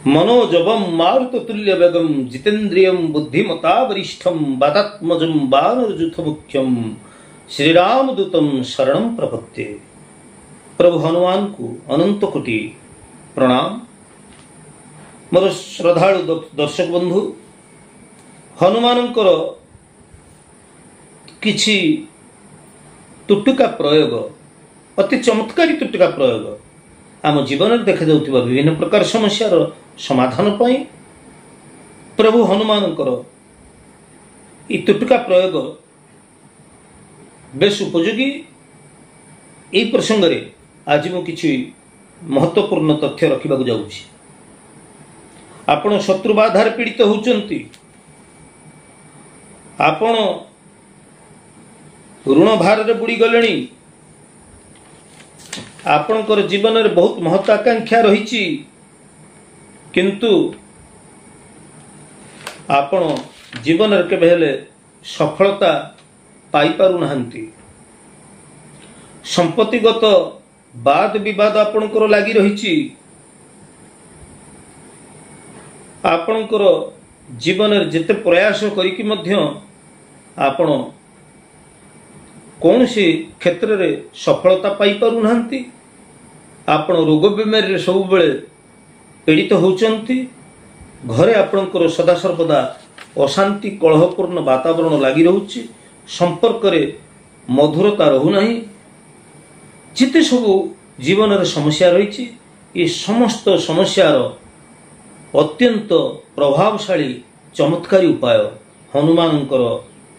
मनोजवम मारुततुल्य वेगम जितेन्द्रियम बुद्धिमता वरिष्ठम वातात्मजम वानरजुथ मुख्यम श्रीराम दूतम शरणम प्रपत्ते। प्रभु हनुमान को अनंत कोटि प्रणाम। मोर श्रद्धालु दर्शक बंधु, हनुमानंकर किछि तुटुका प्रयोग, अति चमत्कारी तुटुका प्रयोग आम जीवन में देखा जाउथिबा विभिन्न प्रकार समस्यार समाधान पाई प्रभु हनुमानंकर ई तुटुका प्रयोग बेस उपयोगी। यही प्रसंग रे आज मु किछि महत्वपूर्ण तथ्य रखिबाकु जाउछि। आपण शत्रु बाधार पीड़ित होउचंती, आपण ऋण भार रे बुड़ी गलेनी, आपणकर जीवन में बहुत महत्वाकांक्षा रही, किंतु आपण जीवन में केबे हेले सफलता पाई पारु नाहंती। संपत्तिगत वाद विवाद आपणकर लागी रही, आपणकर जीवन में जेते प्रयास करिकि मध्य आपण कौन सी क्षेत्र रे सफलता पाई पारु नाहंती। आपण रोग बीमारी रे सब बेले पीड़ित होउचंती। घरे आपणकर सदा सर्वदा अशांति कलहपूर्ण वातावरण लागी रहुची, संपर्क रे मधुरता रहु नाही। जिते सब जीवन रे समस्या रही, ये समस्त समस्यार अत्यंत प्रभावशाली चमत्कारी उपाय हनुमानंकर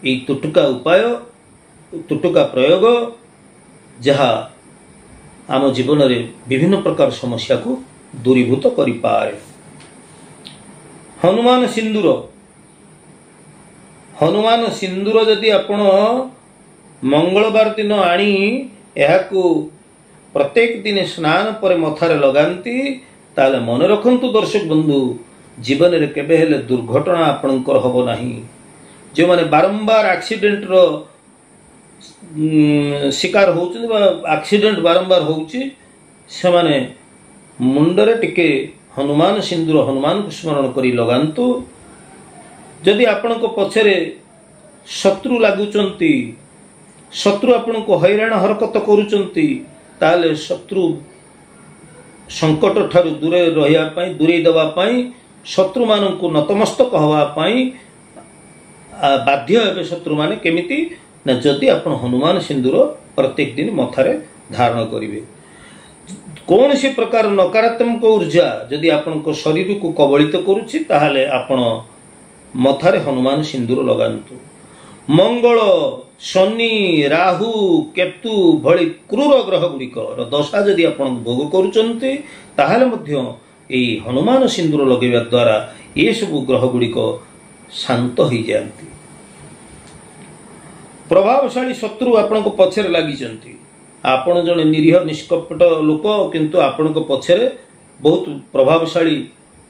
ये तुटुका उपाय, तुटुका प्रयोग, जहा आम जीवन में विभिन्न प्रकार समस्या को दूरीभूत करि पारे। हनुमान सिंदूर, हनुमान सिंदूर जदि आपण मंगलवार दिन आनी एहाकू प्रत्येक दिन स्नान पर मथारे लगांती, ताले मन रखंतु दर्शक बंधु, जीवन में केबे हेले दुर्घटना आपणकर हबो नाही। जो माने बारंबार एक्सीडेंट रो शिकार होउछन बा एक्सीडेंट बारंबार होउची, से माने मुंडरे टिके हनुमान सिंदूर हनुमान को स्मरण करी लगांतु। जदि आपणक पछरे शत्रु लागुचंती, शत्रु आपणको हैराण हरकत करूचंती, ताले शत्रु संकट ठारू दूरे रहिया पई, दूरे दबा पई, शत्रु माननकु नतमस्तक हवा पई बाध्य हेबे। शत्रु माने केमिति ना, जदि आपण हनुमान सिंदूर प्रत्येक दिन मथारे धारण करिवे। कौन सी प्रकार नकारात्मक ऊर्जा जदि आपनको शरीर को कबलित करूछि, ताहाले आपण मथारे हनुमान सिंदूर लगांतु। मंगल, शनि, राहु, केतु भली क्रूर ग्रह गुड़िक दशा जदि आपण भोग करूचंती, ताहाले मध्य एई हनुमान सिंदूर लगेवा द्वारा ये सब ग्रह गुड़िक शांत हो जाती। प्रभावशाली शत्रु आपण को पछरे लागी चंती, आपण जने निरीह निष्कपट लोक, किंतु आपण को पछरे बहुत प्रभावशाली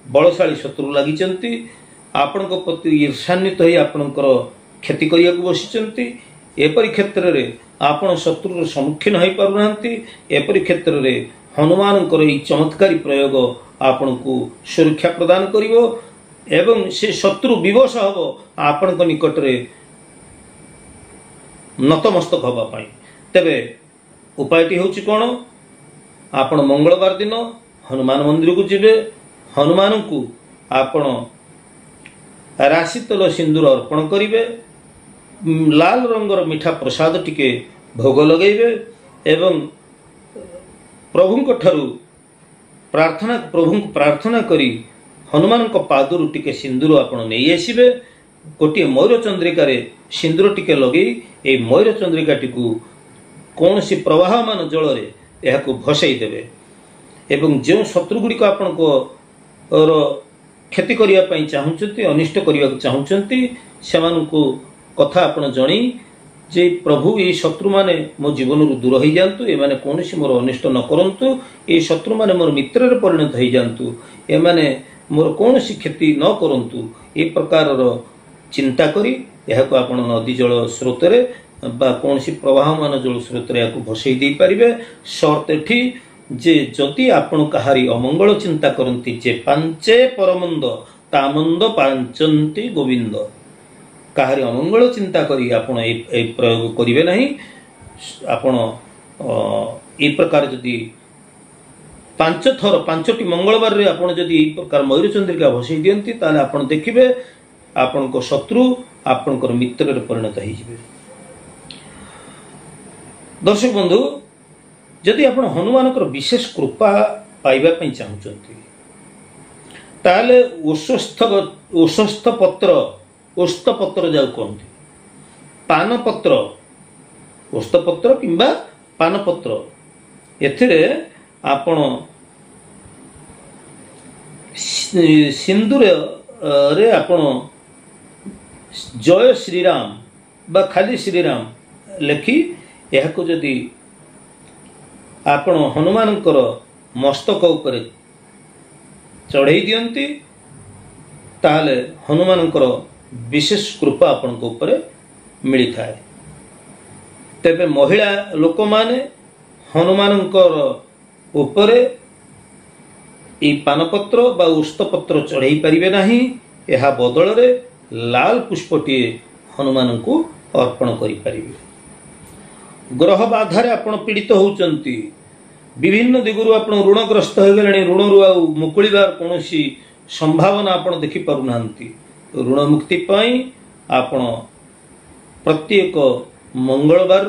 बलशाली शत्रु लागी चंती। आपण को प्रति ईर्ष्यान्वित होई आपणकर क्षति करिया को बसिचंती। एपरि क्षेत्र रे आपण शत्रु सम्मुखीन होई पारु नाहंती। एपरि क्षेत्र रे हनुमानकर ई चमत्कारी प्रयोग आपण को सुरक्षा प्रदान करिवो एवं से शत्रु विवश हबो आपण को निकट रे नतमस्तक हवा पाई। तेबे उपायटी होची कोन? आपण मंगलवार दिन हनुमान मंदिर को जिबे, हनुमान को आपण राशि तल सिंदूर अर्पण करिवे, लाल रंगर मिठा प्रसाद टिके भोग लगेबे एवं प्रभुंक ठारू प्रार्थना करी हनुमान को पादुरु टिके सिंदूर आपण नहीं आसीबे। गोटे मयूर चंद्रिका रे सिंदूर टिके लगे, ए मयूर चंद्रिका टिकु कौन सी प्रवाहमान जल रे एहाकु भसई देबे एवं जो शत्रु गुड़िक आपण को क्षति करिया पई चाहुचंती, अनिष्ट करिया चाहुचंती, सेमानकु कथा आपण जणी जे प्रभु ये शत्रु माने मो जीवन रु दूर हो जातु, ए माने कोनोसी मोर अनिष्ट न करंतु, ये शत्रु माने मोर मित्र रे परिणत हो जातु, ए माने मोर कोनोसी क्षति न करंतु। ए प्रकार चिंता करी एहाकु आपण नदी जल स्रोत रे बा कौन सी प्रवाहमान जल स्रोत रे याकु भसई दे पारिबे। शर्त एठी जे जदि आपण काहारी अमंगल चिंता करती जे पांचे परमंद तामंद पांचंती गोविंद काहारी अमंगल चिंता करी आपण ए प्रयोग करिवे नहीं आपण ए प्रकार जदि 5 थर 5टी मंगलवार रे आपण जदि ए प्रकार मयूरचंद्रिका भसई दियंती ताले आपण देखिबे आपण को शत्रु आपण को मित्र रे परिणत होई जिवे। दर्शक बंधु जदि आपण हनुमान विशेष कृपा पाइबा पई चाहुचंती ताले ओषस्थ पत्र ओस्त पत्र जाऊ कहते पान पत्र ओस्त पत्र किंबा पान पत्र एथिरे आपण सिंदूर रे आपण जय श्रीराम बा खाली श्रीराम लेखि यह को जदि आपण हनुमान मस्तक उपरे चढ़ई दियंती ताले हनुमान विशेष कृपा आपण ऊपर मिली थाए। तेबे महिला लोक माने हनुमान उपरे ई पानपत्र बा उष्टपत्र चढ़ई पारिबे नहीं यह बदल रे लाल पुष्पटी हनुमान को अर्पण करि पारिबे। ग्रह बाधारे आपण पीड़ित होउचंती विभिन्न दिगरु आपण ऋणग्रस्त हो गले ऋण रु आ मुकुलिबार कोनोसी संभावना आपण देखि पारुनांती ऋण मुक्ति पाई आपण प्रत्येक मंगलवार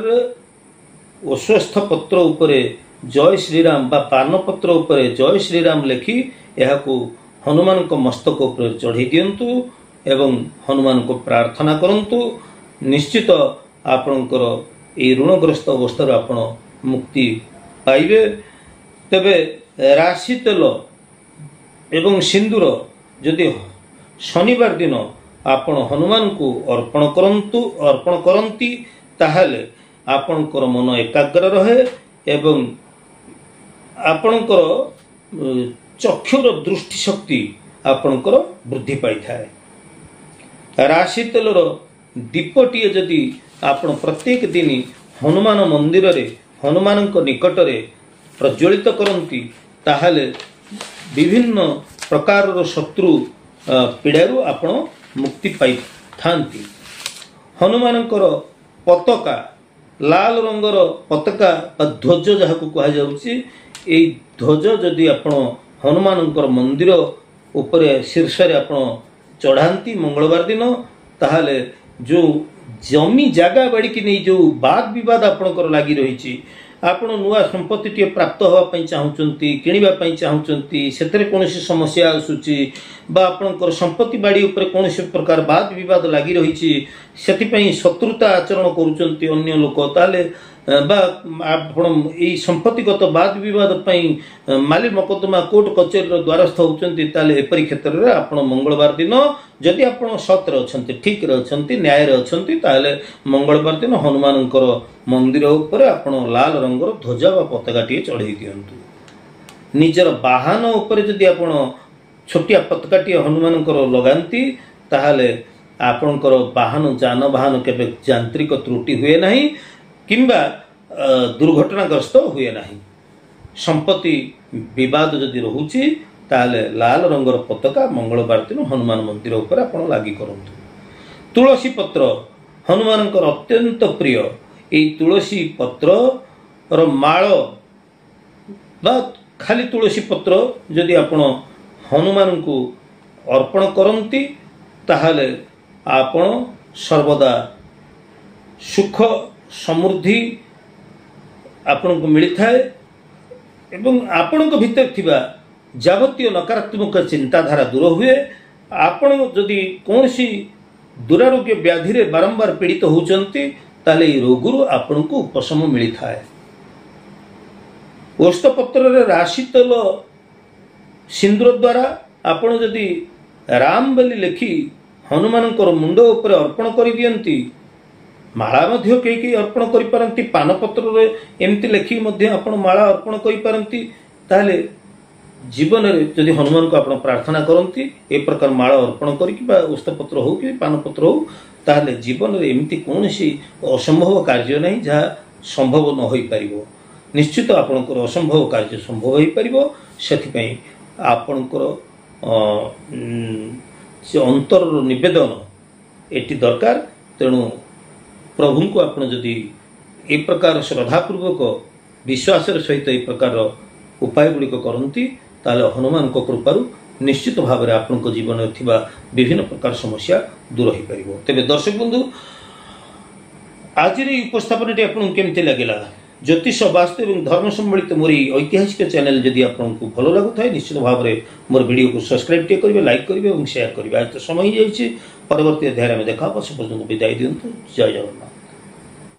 ओस्वस्थ पत्र उपरे जय श्रीराम बा पान पत्र उपरे जय श्रीराम लेखि यहाकू हनुमान को मस्तक उपरे चढ़ी दियंतु एवं हनुमान को प्रार्थना करंतु निश्चित आपणकर ए ऋणग्रस्त अवस्था आपण मुक्ति पाइबे। तेबे राशि तेल एवं सिंदूर जदि शनिवार दिन आपण हनुमान को अर्पण करंती ताहले आपणकर मन एकाग्र रहे एवं आपणकर चक्षुर दृष्टि शक्ति आपणकर वृद्धि पाई थाए। राशि तेलर दीपटीए जदि आपण प्रत्येक दिन हनुमान मंदिर रे हनुमान निकट रे प्रज्वलित करंती ताहले विभिन्न प्रकार शत्रु पीड़ारू आपण मुक्ति पाई थांती। हनुमानकर पताका लाल रंगर पताका ध्वज जहाँ कह जाउची ए ध्वज जदि आपण हनुमानकर मंदिर उपरे शीर्ष रे आपण चढ़ाती मंगलवार दिन ताहले जो जमी जागा बाड़ी की नहीं जो वाद विवाद आपणकर लगी रही आपण नुआ संपत्ति टे प्राप्त होगा चाहूँगी किणवा चाहूँगी से कौन समस्या आसूची बा आपणकर संपत्ति बाड़ी उपरे कौन प्रकार वाद विवाद लगी रही से शत्रुता आचरण करुँच अन्य लोक ताले बा आपण ई संपत्तिगत वाद विवाद माली मकदमा कोर्ट कचेरी द्वारस्थ होती एपरी क्षेत्र में आपण मंगलवार दिन जदि आपण सत अच्छा ठीक न्याय अच्छा मंगलवार दिन हनुमान मंदिर उपर आपण लाल रंगर ध्वजा व पताका टी चढ़ई दियंतु। निजर वाहन उपर जदि आपण छोटिया पताका टी हनुमान लगाती ताहले आपणकर वाहन जानवाहन केबे यांत्रिक त्रुटि हुए नहीं किंबा दुर्घटनाग्रस्त हुए नहीं। संपत्ति विवाद जदि रहुची ताहले लाल रंगर पताका मंगलवार दिन हनुमान मंदिर उपर आपण लागि करंतु। तुलसी पत्र हनुमानकर अत्यंत प्रिय ए तुलसी पत्र रो माळ बा खाली तुलसी पत्र जदि आपण हनुमान को अर्पण करंती ताहले आपण सर्वदा सुख समृद्धि आपण को मिली थाए एवं आपण को भीतर थिबा जावतीय नकारात्मक चिंताधारा दूर हुए। आपण जदि कौन सी दुरारोग्य व्याधि रे बारंबार पीड़ित होउचंती ताले रोगुरु आपण को उपशम मिली थाए। ओष्ठ पत्र रे राशि तेल सिंदूर द्वारा आपण जदि राम बोली लेखि हनुमान मुंड उपर अर्पण कर दियंती माला मध्य कई अर्पण करि पारंती पान पत्र रे एमती लेखि मध्य आपण माला अर्पण करि पारंती ताले जीवन रे जदि हनुमान को आपण प्रार्थना करंती ए प्रकार माला अर्पण करिकि बा उष्टपत्र हो कि पान पत्र हो ताले जीवन रे एमती कोनसी असंभव कार्य नहीं जहाँ संभव न होई परिबो। निश्चित आपणकर असंभव कार्य संभव हो पार से आपणकर अंतर निवेदन एटी दरकार। तेणु प्रभु को आपण जदि ए प्रकार श्रद्धापूर्वक विश्वास सहित ए प्रकार उपाय गुड़िक करती ताले हनुमान को कृपारू निश्चित भाव में आपण जीवन थिबा विभिन्न प्रकार समस्या दूर हो पार। तेरे दर्शक बंधु आज उपस्थापन आपको केमती लगे ज्योतिष वास्तु और धर्म सम्बलित मोर ऐतिहासिक चैनल जदि आपको भल लगुता है निश्चित भाव में मोर वीडियो को सब्सक्राइब करेंगे लाइक करेंगे और शेयर करेंगे। आज तो समय ही परवर्ती अध्याय में देखा से पर्यटन विदाय दिंतु। जय जगन्नाथ।